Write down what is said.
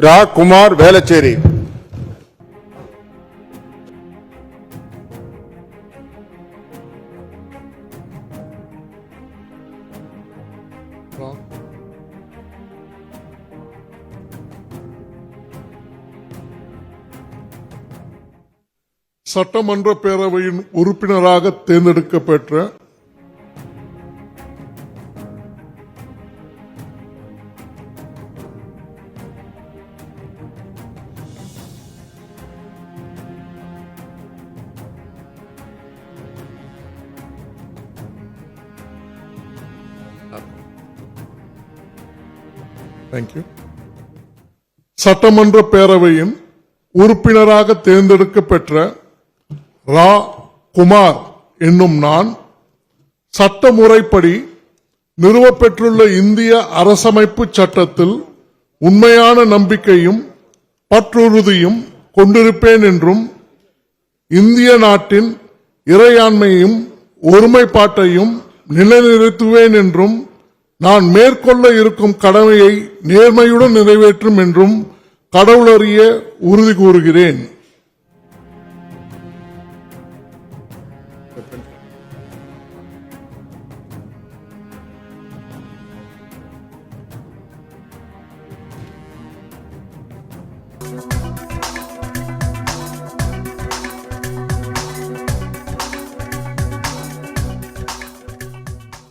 ரா. குமார் வேளச்சேரி. சட்டமன்ற பேரவையின் உறுப்பினராக தேர்ந்தெடுக்கப்பெற்ற சட்டமன்ற பேரவையின் உறுப்பினராக தேர்ந்தெடுக்கப்பெற்ற ரா. குமார் என்னும் நான் சட்டமுறைப்படி நிறுவப்பெற்றுள்ள இந்திய அரசமைப்பு சட்டத்தில் உண்மையான நம்பிக்கையும் பற்றுறுதியும் கொண்டிருப்பேன் என்றும் இந்திய நாட்டின் இறையாண்மையும் ஒருமைப்பாட்டையும் நிலைநிறுத்துவேன் என்றும் நான் மேற்கொள்ள இருக்கும் கடமையை நேர்மையுடன் நிறைவேற்றும் என்றும் கடவுளறிய உறுதி கூறுகிறேன்.